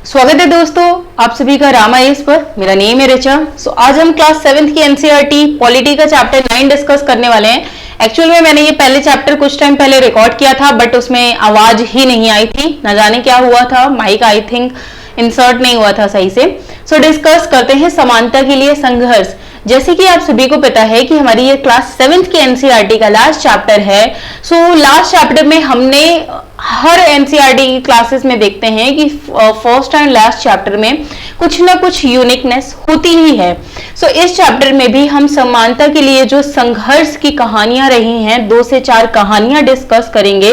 स्वागत है दोस्तों आप सभी का रामा एस पर। मेरा नेम है रिचा। आज हम क्लास 7th की एनसीईआरटी पॉलिटी का चैप्टर 9 डिस्कस करने वाले हैं। एक्चुअल में मैंने ये पहले चैप्टर कुछ टाइम पहले रिकॉर्ड किया था, बट उसमें आवाज ही नहीं आई थी, ना जाने क्या हुआ था, माइक आई थिंक इंसर्ट नहीं हुआ था सही से। डिस्कस करते हैं समानता के लिए संघर्ष। जैसे कि आप सभी को पता है कि हमारी ये क्लास 7th की एनसीईआरटी का लास्ट चैप्टर है। लास्ट चैप्टर में हमने हर एनसीईआरटी की क्लासेस में देखते हैं कि फर्स्ट एंड लास्ट चैप्टर में कुछ ना कुछ यूनिकनेस होती ही है। इस चैप्टर में भी हम समानता के लिए जो संघर्ष की कहानियां रही हैं, 2 से 4 कहानियां डिस्कस करेंगे।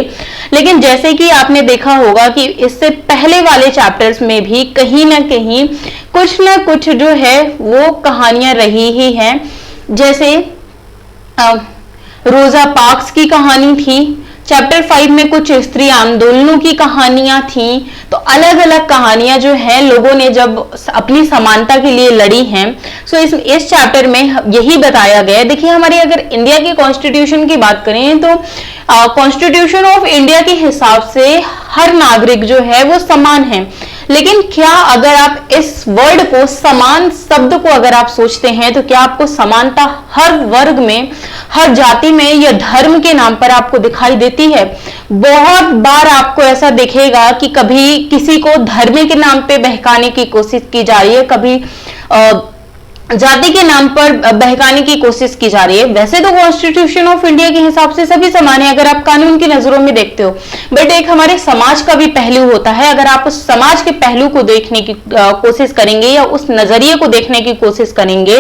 लेकिन जैसे कि आपने देखा होगा कि इससे पहले वाले चैप्टर्स में भी कहीं ना कहीं कुछ ना कुछ जो है वो कहानियां रही ही हैं। जैसे रोजा पार्क्स की कहानी थी, चैप्टर 5 में कुछ स्त्री आंदोलनों की कहानियां थी। तो अलग अलग कहानियां जो है लोगों ने जब अपनी समानता के लिए लड़ी हैं। इस चैप्टर में यही बताया गया है। देखिए, हमारे अगर इंडिया के कॉन्स्टिट्यूशन की बात करें तो कॉन्स्टिट्यूशन ऑफ इंडिया के हिसाब से हर नागरिक जो है वो समान है। लेकिन क्या अगर आप इस वर्ड को, समान शब्द को अगर आप सोचते हैं, तो क्या आपको समानता हर वर्ग में, हर जाति में या धर्म के नाम पर आपको दिखाई देती है? बहुत बार आपको ऐसा दिखेगा कि कभी किसी को धर्म के नाम पे बहकाने की कोशिश की जा रही है, कभी जाति के नाम पर बहकाने की कोशिश की जा रही है। वैसे तो कॉन्स्टिट्यूशन ऑफ इंडिया के हिसाब से सभी समान है अगर आप कानून की नजरों में देखते हो, बट एक हमारे समाज का भी पहलू होता है। अगर आप उस समाज के पहलू को देखने की कोशिश करेंगे या उस नजरिए को देखने की कोशिश करेंगे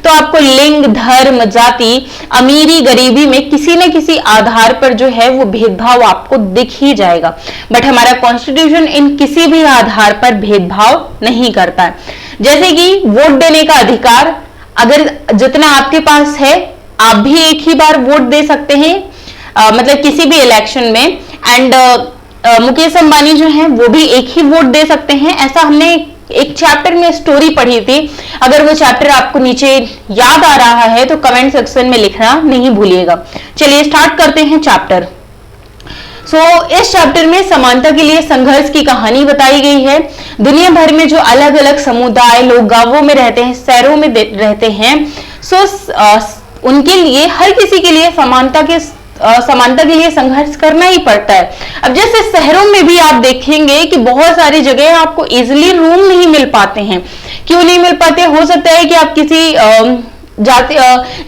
तो आपको लिंग, धर्म, जाति, अमीरी, गरीबी में किसी न किसी आधार पर जो है वो भेदभाव आपको दिख ही जाएगा। बट हमारा कॉन्स्टिट्यूशन इन किसी भी आधार पर भेदभाव नहीं करता है। जैसे कि वोट देने का अधिकार, अगर जितना आपके पास है आप भी एक ही बार वोट दे सकते हैं, मतलब किसी भी इलेक्शन में। एंड मुकेश अंबानी जो हैं वो भी एक ही वोट दे सकते हैं। ऐसा हमने एक चैप्टर में स्टोरी पढ़ी थी। अगर वो चैप्टर आपको नीचे याद आ रहा है तो कमेंट सेक्शन में लिखना नहीं भूलिएगा। चलिए स्टार्ट करते हैं चैप्टर। इस चैप्टर में समानता के लिए संघर्ष की कहानी बताई गई है। दुनिया भर में जो अलग अलग समुदाय, लोग गांवों में रहते हैं, शहरों में रहते हैं, उनके लिए, हर किसी के लिए समानता के लिए संघर्ष करना ही पड़ता है। अब जैसे शहरों में भी आप देखेंगे कि बहुत सारी जगह आपको इजिली रूम नहीं मिल पाते हैं। क्यों नहीं मिल पाते? हो सकता है कि आप किसी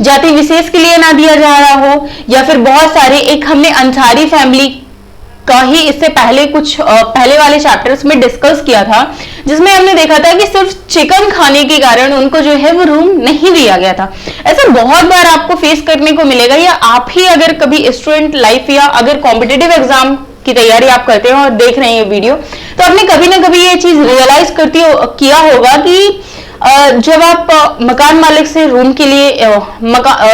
जाति विशेष के लिए ना दिया जा रहा हो, या फिर बहुत सारे, एक हमने अंसारी फैमिली का ही इससे पहले कुछ पहले वाले चैप्टर्स में डिस्कस किया था, जिसमें हमने देखा था कि सिर्फ चिकन खाने के कारण उनको जो है वो रूम नहीं दिया गया था। ऐसा बहुत बार आपको फेस करने को मिलेगा, या आप ही अगर कभी स्टूडेंट लाइफ या अगर कॉम्पिटिटिव एग्जाम की तैयारी आप करते हैं और देख रहे हैं ये वीडियो, तो आपने कभी ना कभी ये चीज रियलाइज किया होगा कि जब आप मकान मालिक से रूम के लिए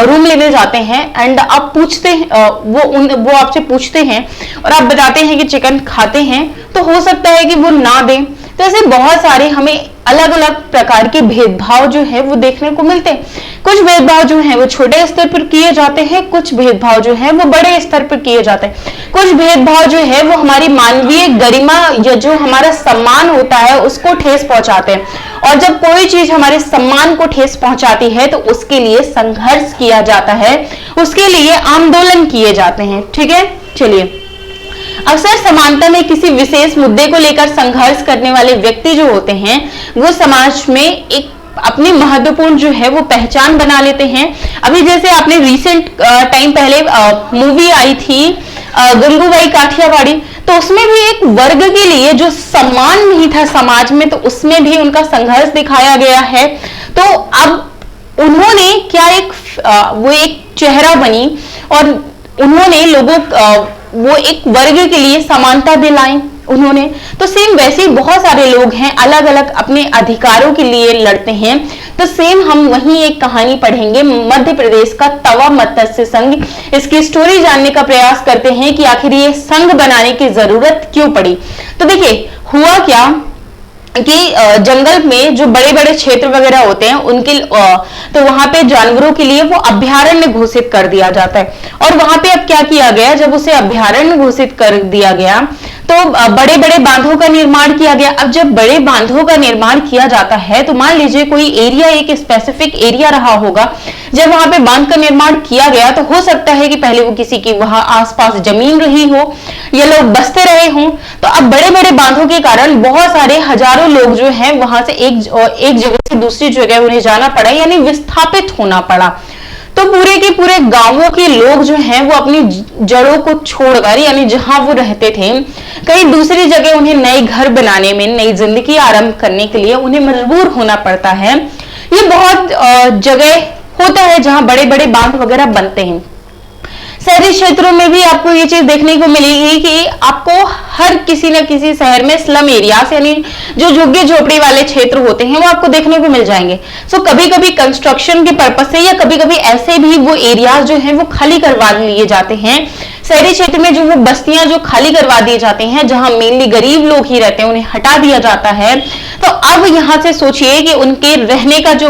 रूम लेने जाते हैं एंड आप पूछते हैं, वो आपसे पूछते हैं और आप बताते हैं कि चिकन खाते हैं, तो हो सकता है कि वो ना दें। तो ऐसे बहुत सारे हमें अलग अलग प्रकार के भेदभाव जो है वो देखने को मिलते हैं। कुछ भेदभाव जो है वो छोटे स्तर पर किए जाते हैं, कुछ भेदभाव जो है वो बड़े स्तर पर किए जाते हैं। कुछ भेदभाव जो है वो हमारी मानवीय गरिमा या जो हमारा सम्मान होता है उसको ठेस पहुंचाते हैं, और जब कोई चीज हमारे सम्मान को ठेस पहुंचाती है तो उसके लिए संघर्ष किया जाता है, उसके लिए आंदोलन किए जाते हैं। ठीक है, चलिए। अक्सर समानता में किसी विशेष मुद्दे को लेकर संघर्ष करने वाले व्यक्ति जो होते हैं वो समाज में एक अपनी महत्वपूर्ण जो है वो पहचान बना लेते हैं। अभी जैसे आपने रिसेंट टाइम पहले मूवी आई थी गंगूबाई काठियावाड़ी, तो उसमें भी एक वर्ग के लिए जो सम्मान नहीं था समाज में, तो उसमें भी उनका संघर्ष दिखाया गया है। तो अब उन्होंने क्या वो एक चेहरा बनी और उन्होंने वो एक वर्ग के लिए समानता दिलाई उन्होंने। तो सेम वैसे बहुत सारे लोग हैं अलग अलग अपने अधिकारों के लिए लड़ते हैं। तो सेम हम वहीं एक कहानी पढ़ेंगे, मध्य प्रदेश का तवा मत्स्य संघ। इसकी स्टोरी जानने का प्रयास करते हैं कि आखिर ये संघ बनाने की जरूरत क्यों पड़ी। तो देखिए हुआ क्या कि जंगल में जो बड़े बड़े क्षेत्र वगैरह होते हैं उनके तो वहां पे जानवरों के लिए वो अभयारण्य घोषित कर दिया जाता है। और वहां पे अब क्या किया गया, जब उसे अभयारण्य घोषित कर दिया गया तो बड़े बड़े बांधों का निर्माण किया गया। अब जब बड़े बांधों का निर्माण किया जाता है तो मान लीजिए कोई एरिया, एक स्पेसिफिक एरिया रहा होगा, जब वहां पे बांध का निर्माण किया गया तो हो सकता है कि पहले वो किसी की वहां आसपास जमीन रही हो या लोग बसते रहे हों। तो अब बड़े बड़े बांधों के कारण बहुत सारे हजारों लोग जो हैं वहां से एक जगह से दूसरी जगह उन्हें जाना पड़ा, यानी विस्थापित होना पड़ा। तो पूरे के पूरे गांवों के लोग जो हैं वो अपनी जड़ों को छोड़कर, यानी जहां वो रहते थे, कहीं दूसरी जगह उन्हें नए घर बनाने में, नई जिंदगी आरंभ करने के लिए उन्हें मजबूर होना पड़ता है। ये बहुत जगह होता है जहां बड़े बड़े बांध वगैरह बनते हैं। शहरी क्षेत्रों में भी आपको ये चीज देखने को मिलेगी कि आपको हर किसी न किसी शहर में स्लम एरियाज, यानी जो झुग्गी झोपड़ी वाले क्षेत्र होते हैं, वो आपको देखने को मिल जाएंगे। सो कभी कभी कंस्ट्रक्शन के पर्पज से या कभी कभी ऐसे भी वो एरियाज जो हैं वो खाली करवा लिए जाते हैं। शहरी क्षेत्र में जो वो बस्तियां जो खाली करवा दिए जाते हैं, जहां मेनली गरीब लोग ही रहते हैं, उन्हें हटा दिया जाता है। तो अब यहां से सोचिए कि उनके रहने का जो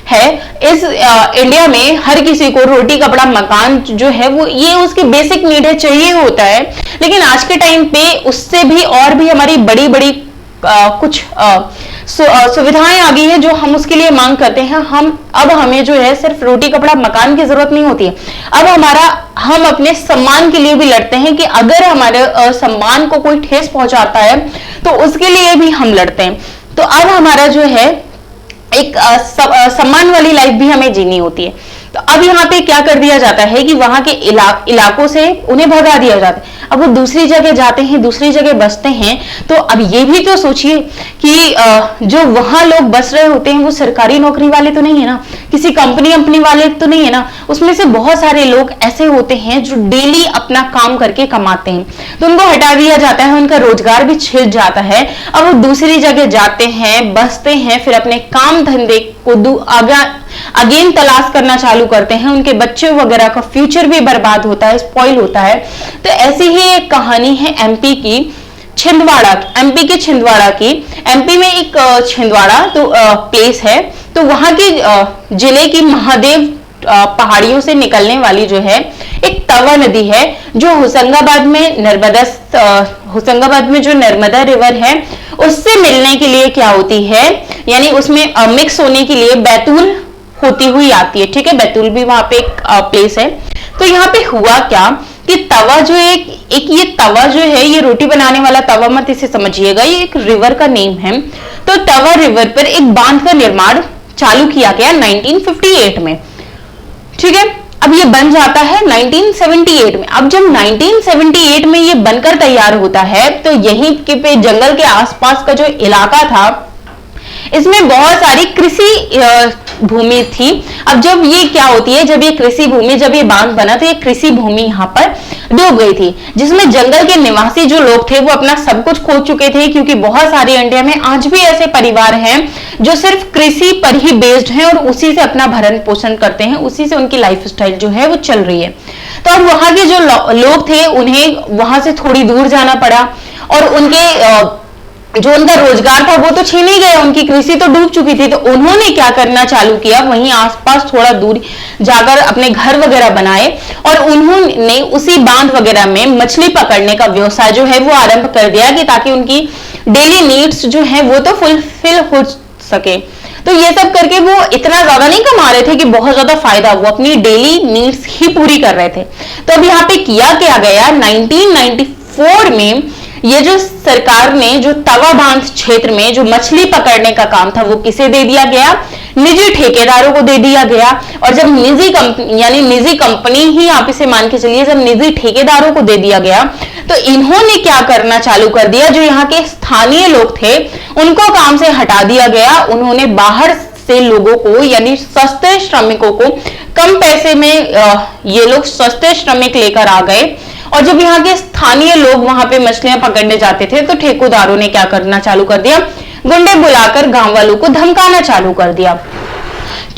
है, इस इंडिया में हर किसी को रोटी कपड़ा मकान जो है वो ये उसकी बेसिक नीड है, चाहिए होता है। लेकिन आज के टाइम पे उससे भी और भी हमारी बड़ी बड़ी कुछ सुविधाएं आ गई है जो हम उसके लिए मांग करते हैं। अब हमें जो है सिर्फ रोटी कपड़ा मकान की जरूरत नहीं होती है, अब हम अपने सम्मान के लिए भी लड़ते हैं कि अगर हमारे सम्मान को कोई ठेस पहुंचाता है तो उसके लिए भी हम लड़ते हैं। तो अब हमारा जो है एक सम्मान वाली लाइफ भी हमें जीनी होती है। तो अब यहाँ पे क्या कर दिया जाता है कि वहां के इलाकों से उन्हें भगा दिया जाता है। अब वो दूसरी जगह जाते हैं, दूसरी जगह बसते हैं। तो अब ये भी तो सोचिए कि जो वहां लोग बस रहे होते हैं वो सरकारी नौकरी वाले तो नहीं है ना, किसी कंपनी वाले तो नहीं है ना, उसमें से बहुत सारे लोग ऐसे होते हैं जो डेली अपना काम करके कमाते हैं। तो उनको हटा दिया जाता है, उनका रोजगार भी छिड़ जाता है। अब वो दूसरी जगह जाते हैं, बसते हैं, फिर अपने काम धंधे को अगेन तलाश करना चालू करते हैं। उनके बच्चे वगैरह का फ्यूचर भी बर्बाद होता है, स्पॉइल होता है। तो ऐसी ही एक कहानी है एमपी की छिंदवाड़ा, एमपी के छिंदवाड़ा की। एमपी में एक छिंदवाड़ा तो प्लेस है, तो वहां की जिले की महादेव पहाड़ियों से निकलने वाली जो है एक तवा नदी है, जो होशंगाबाद में जो नर्मदा रिवर है उससे मिलने के लिए क्या होती है, यानी उसमें मिक्स होने के लिए बैतूल होती हुई आती है। ठीक है, बैतूल भी वहां पे एक प्लेस है। तो यहाँ पे हुआ क्या कि तवा जो एक ये तवा जो है, ये रोटी बनाने वाला तवा मत इसे समझिएगा, ये एक रिवर का नेम है। तो तवा रिवर पर एक बांध का निर्माण चालू किया गया 1958 में। ठीक है, अब ये बन जाता है 1978 में। अब जब 1978 में ये बनकर तैयार होता है तो यहीं के पे जंगल के आसपास का जो इलाका था इसमें बहुत सारी कृषि भूमि थी। अब जब ये क्या होती है, जब ये कृषि भूमि, जब ये बांध बना तो ये कृषि भूमि यहाँ पर डूब गई थी, जिसमें जंगल के निवासी जो लोग थे वो अपना सब कुछ खो चुके थे। क्योंकि बहुत सारे इंडिया में आज भी ऐसे परिवार हैं जो सिर्फ कृषि पर ही बेस्ड हैं और उसी से अपना भरण पोषण करते हैं, उसी से उनकी लाइफस्टाइल जो है वो चल रही है। तो अब वहां के जो लोग थे उन्हें वहां से थोड़ी दूर जाना पड़ा और उनके जो उनका रोजगार था वो तो छीन ही गया, उनकी कृषि तो डूब चुकी थी। तो उन्होंने क्या करना चालू किया, वहीं आसपास थोड़ा दूर जाकर अपने घर वगैरह बनाए और उन्होंने उसी बांध वगैरह में मछली पकड़ने का व्यवसाय जो है वो आरंभ कर दिया कि ताकि उनकी डेली नीड्स जो है वो तो फुलफिल हो सके। तो ये सब करके वो इतना ज्यादा नहीं कमा रहे थे कि बहुत ज्यादा फायदा, वो अपनी डेली नीड्स ही पूरी कर रहे थे। तो अब यहाँ पे किया क्या गया, 1994 में ये जो सरकार ने जो तवा बांध क्षेत्र में जो मछली पकड़ने का काम था वो किसे दे दिया गया, निजी ठेकेदारों को दे दिया गया। और जब निजी कंपनी, यानी निजी कंपनी ही आप इसे मान के चलिए, जब निजी ठेकेदारों को दे दिया गया तो इन्होंने क्या करना चालू कर दिया, जो यहाँ के स्थानीय लोग थे उनको काम से हटा दिया गया। उन्होंने बाहर से लोगों को, यानी सस्ते श्रमिकों को कम पैसे में ये लोग सस्ते श्रमिक लेकर आ गए। और जब यहाँ के स्थानीय लोग वहां पे मछलियां पकड़ने जाते थे तो ठेकेदारों ने क्या करना चालू कर दिया, गुंडे बुलाकर गांव वालों को धमकाना चालू कर दिया।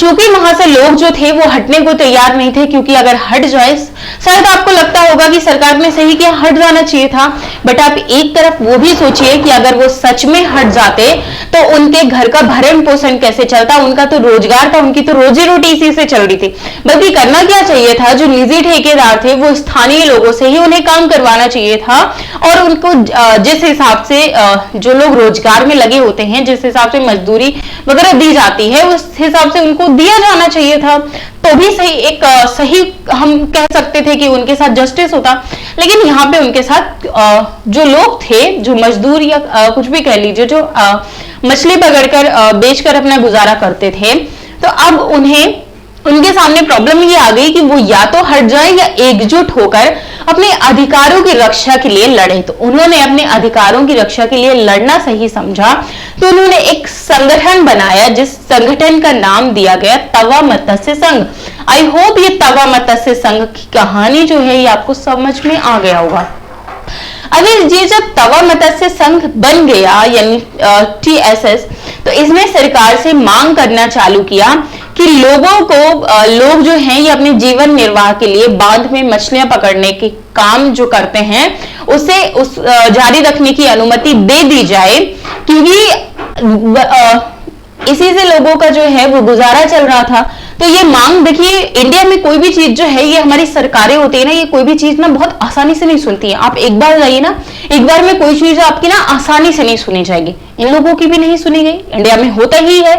चूंकि वहां से लोग जो थे वो हटने को तैयार नहीं थे, क्योंकि अगर हट जाए, शायद आपको लगता होगा कि सरकार ने सही किया, हट जाना चाहिए था, बट आप एक तरफ वो भी सोचिए कि अगर वो सच में हट जाते तो उनके घर का भरण पोषण कैसे चलता, उनका तो रोजगार था, उनकी तो रोजी रोटी इसी से चल रही थी। बल्कि करना क्या चाहिए था, जो निजी ठेकेदार थे वो स्थानीय लोगों से ही उन्हें काम करवाना चाहिए था, और उनको जिस हिसाब से जो लोग रोजगार में लगे होते हैं, जिस हिसाब से मजदूरी वगैरह दी जाती है, उस हिसाब से उनको दिया जाना चाहिए था, तो भी सही एक सही हम कह सकते थे कि उनके साथ जस्टिस होता। लेकिन यहाँ पे उनके साथ जो लोग थे, जो मजदूर या कुछ भी कह लीजिए, जो मछली पकड़कर बेचकर अपना गुजारा करते थे, तो अब उन्हें उनके सामने प्रॉब्लम ये आ गई कि वो या तो हट जाए या एकजुट होकर अपने अधिकारों की रक्षा के लिए लड़े। तो उन्होंने अपने अधिकारों की रक्षा के लिए लड़ना सही समझा, तो उन्होंने एक संगठन बनाया, जिस संगठन का नाम दिया गया तवा मत्स्य संघ। आई होप ये तवा मत्स्य संघ की कहानी जो है ये आपको समझ में आ गया होगा। अगर ये जब तवा मत्स्य संघ बन गया यानी TSS, तो इसने सरकार से मांग करना चालू किया कि लोगों को लोग जो हैं ये अपने जीवन निर्वाह के लिए बांध में मछलियां पकड़ने के काम जो करते हैं उसे जारी रखने की अनुमति दे दी जाए, क्योंकि इसी से लोगों का जो है वो गुजारा चल रहा था। तो ये मांग, देखिए इंडिया में कोई भी चीज जो है, ये हमारी सरकारें होती है ना, ये कोई भी चीज ना बहुत आसानी से नहीं सुनती है। आप एक बार जाइए ना, एक बार में कोई चीज आपकी ना आसानी से नहीं सुनी जाएगी। इन लोगों की भी नहीं सुनी गई, इंडिया में होता ही है।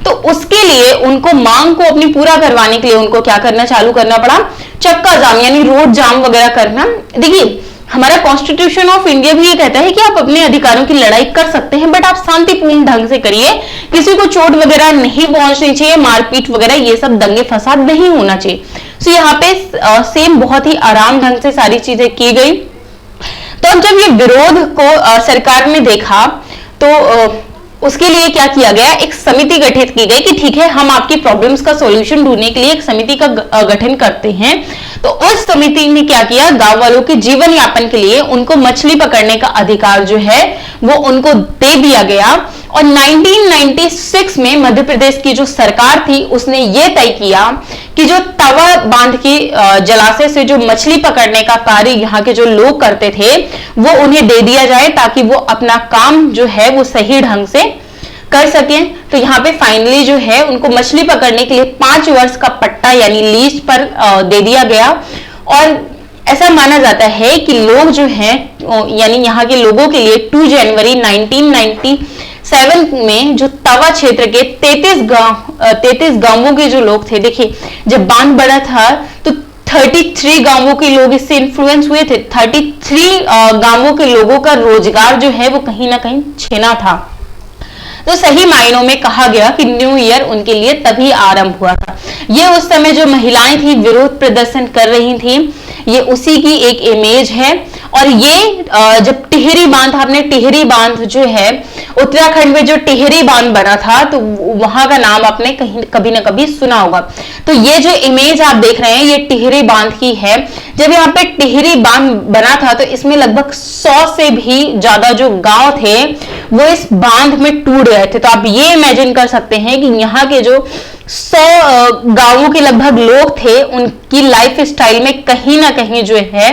तो उसके लिए उनको मांग को अपनी पूरा करवाने के लिए उनको क्या करना चालू करना पड़ा, चक्का जाम यानी रोड जाम वगैरह करना। देखिए हमारा कॉन्स्टिट्यूशन ऑफ इंडिया भी ये कहता है कि आप अपने अधिकारों की लड़ाई कर सकते हैं, बट आप शांतिपूर्ण ढंग से करिए, किसी को चोट वगैरह नहीं पहुंचनी चाहिए, मारपीट वगैरह ये सब दंगे फसाद नहीं होना चाहिए। तो यहाँ पे सेम बहुत ही आराम ढंग से सारी चीजें की गई। तो अब जब ये विरोध को सरकार ने देखा तो उसके लिए क्या किया गया, एक समिति गठित की गई कि ठीक है हम आपकी प्रॉब्लम्स का सॉल्यूशन ढूंढने के लिए एक समिति का गठन करते हैं। तो उस समिति ने क्या किया, गांव वालों के जीवन यापन के लिए उनको मछली पकड़ने का अधिकार जो है वो उनको दे दिया गया। और 1996 में मध्य प्रदेश की जो सरकार थी उसने ये तय किया कि जो तवा बांध की जलाशय से जो मछली पकड़ने का कार्य यहाँ के जो लोग करते थे वो उन्हें दे दिया जाए, ताकि वो अपना काम जो है वो सही ढंग से कर सकें। तो यहाँ पे फाइनली जो है उनको मछली पकड़ने के लिए 5 वर्ष का पट्टा यानी लीज पर दे दिया गया। और ऐसा माना जाता है कि लोग जो हैं यानी यहाँ के लोगों के लिए 2 जनवरी 1997 में जो तवा क्षेत्र के 33 गांवों के जो लोग थे, देखिए जब बांध बना था तो 33 गांवों के लोग इससे इन्फ्लुएंस हुए थे। 33 गांवों के लोगों का रोजगार जो है वो कहीं ना कहीं छिना था। तो सही मायनों में कहा गया कि न्यू ईयर उनके लिए तभी आरंभ हुआ था। ये उस समय जो महिलाएं थी विरोध प्रदर्शन कर रही थी, ये उसी की एक इमेज है। और ये जब टिहरी बांध, आपने टिहरी बांध जो है उत्तराखंड में जो टिहरी बांध बना था तो वहां का नाम आपने कहीं कभी ना कभी सुना होगा। तो ये जो इमेज आप देख रहे हैं ये टिहरी बांध की है। जब यहाँ पे टिहरी बांध बना था तो इसमें लगभग 100 से भी ज्यादा जो गांव थे वो इस बांध में टूट गए थे। तो आप ये इमेजिन कर सकते हैं कि यहाँ के जो 100 गांवों के लगभग लोग थे उनकी लाइफ स्टाइल में कहीं ना कहीं जो है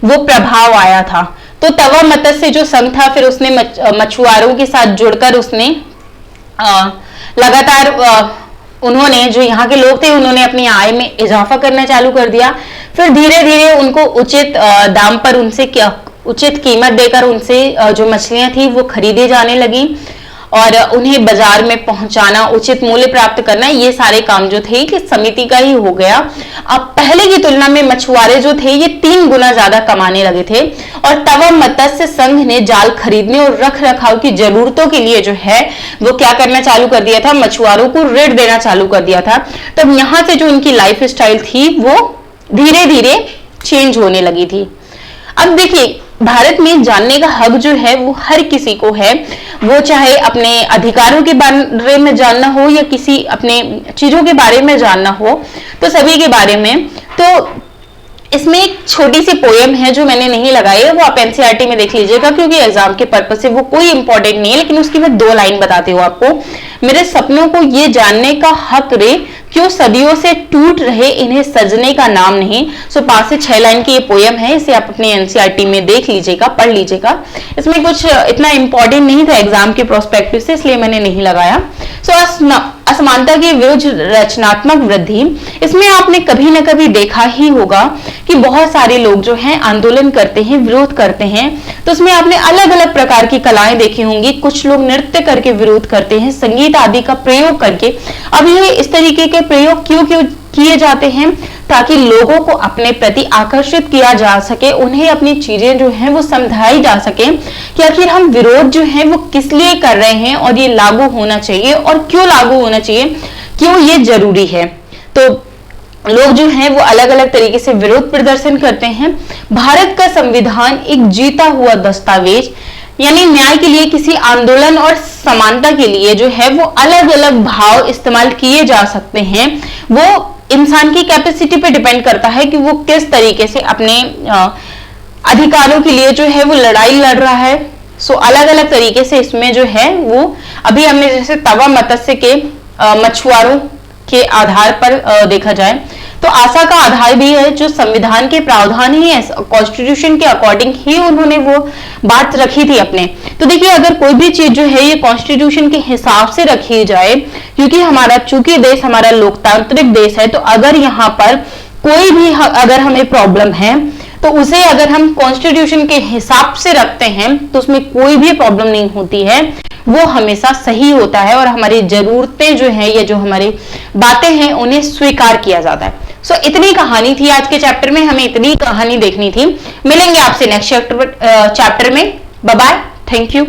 वो प्रभाव आया था। तो तवा मत्स्य जो संघ था फिर उसने मछुआरों के साथ जुड़कर उसने लगातार उन्होंने जो यहाँ के लोग थे उन्होंने अपनी आय में इजाफा करना चालू कर दिया। फिर धीरे धीरे उनको उचित दाम पर उनसे उचित कीमत देकर उनसे जो मछलियां थी वो खरीदी जाने लगी और उन्हें बाजार में पहुंचाना, उचित मूल्य प्राप्त करना, ये सारे काम जो थे कि समिति का ही हो गया। अब पहले की तुलना में मछुआरे जो थे ये 3 गुना ज्यादा कमाने लगे थे। और तवा मत्स्य संघ ने जाल खरीदने और रख रखाव की जरूरतों के लिए जो है वो क्या करना चालू कर दिया था, मछुआरों को ऋण देना चालू कर दिया था। तब यहाँ से जो उनकी लाइफ स्टाइल थी वो धीरे धीरे चेंज होने लगी थी। अब देखिए भारत में जानने का हक जो है वो हर किसी को है, वो चाहे अपने अधिकारों के बारे में जानना हो या किसी अपने चीजों के बारे में जानना हो, तो सभी के बारे में। तो इसमें एक छोटी सी पोयम है जो मैंने नहीं लगाई है, वो आप एनसीईआरटी में देख लीजिएगा क्योंकि एग्जाम के पर्पज से वो कोई इंपॉर्टेंट नहीं है, लेकिन उसकी मैं 2 लाइन बताती हूँ आपको। मेरे सपनों को ये जानने का हक रे, क्यों सदियों से टूट रहे इन्हें सजने का नाम नहीं। 5 से 6 लाइन की ये पोयम है, इसे आप अपने एनसीईआरटी में देख लीजिएगा, पढ़ लीजिएगा। इसमें कुछ इतना इंपॉर्टेंट नहीं था एग्जाम के प्रोस्पेक्टिव से, इसलिए मैंने नहीं लगाया। असमानता की विरुद्ध रचनात्मक वृद्धि, इसमें आपने कभी ना कभी देखा ही होगा कि बहुत सारे लोग जो हैं आंदोलन करते हैं, विरोध करते हैं। तो उसमें आपने अलग अलग प्रकार की कलाएं देखी होंगी। कुछ लोग नृत्य करके विरोध करते हैं, संगीत आदि का प्रयोग करके। अब ये इस तरीके के प्रयोग क्यों किए जाते हैं? ताकि लोगों को अपने प्रति आकर्षित किया जा सके, उन्हें अपनी चीजें जो हैं वो समझाई जा सके कि आखिर हम विरोध जो है वो किस लिए कर रहे हैं और ये लागू होना चाहिए और क्यों लागू होना चाहिए, क्यों ये जरूरी है। तो लोग जो हैं वो अलग अलग तरीके से विरोध प्रदर्शन करते हैं। भारत का संविधान एक जीता हुआ दस्तावेज, यानी न्याय के लिए, किसी आंदोलन और समानता के लिए जो है वो अलग अलग भाव इस्तेमाल किए जा सकते हैं। वो इंसान की कैपेसिटी पे डिपेंड करता है कि वो किस तरीके से अपने अधिकारों के लिए जो है वो लड़ाई लड़ रहा है। अलग अलग तरीके से इसमें जो है वो, अभी हमने जैसे तवा मत्स्य के मछुआरों के आधार पर देखा जाए तो आशा का आधार भी है जो संविधान के प्रावधान ही है, कॉन्स्टिट्यूशन के अकॉर्डिंग ही उन्होंने वो बात रखी थी अपने। तो देखिए अगर कोई भी चीज जो है ये कॉन्स्टिट्यूशन के हिसाब से रखी जाए, क्योंकि हमारा चूंकि देश हमारा लोकतांत्रिक देश है, तो अगर यहाँ पर कोई भी अगर हमें प्रॉब्लम है तो उसे अगर हम कॉन्स्टिट्यूशन के हिसाब से रखते हैं तो उसमें कोई भी प्रॉब्लम नहीं होती है, वो हमेशा सही होता है और हमारी जरूरतें जो है, ये जो हमारी बातें हैं उन्हें स्वीकार किया जाता है। इतनी कहानी थी आज के चैप्टर में, हमें इतनी कहानी देखनी थी। मिलेंगे आपसे नेक्स्ट चैप्टर में। Bye bye, thank you.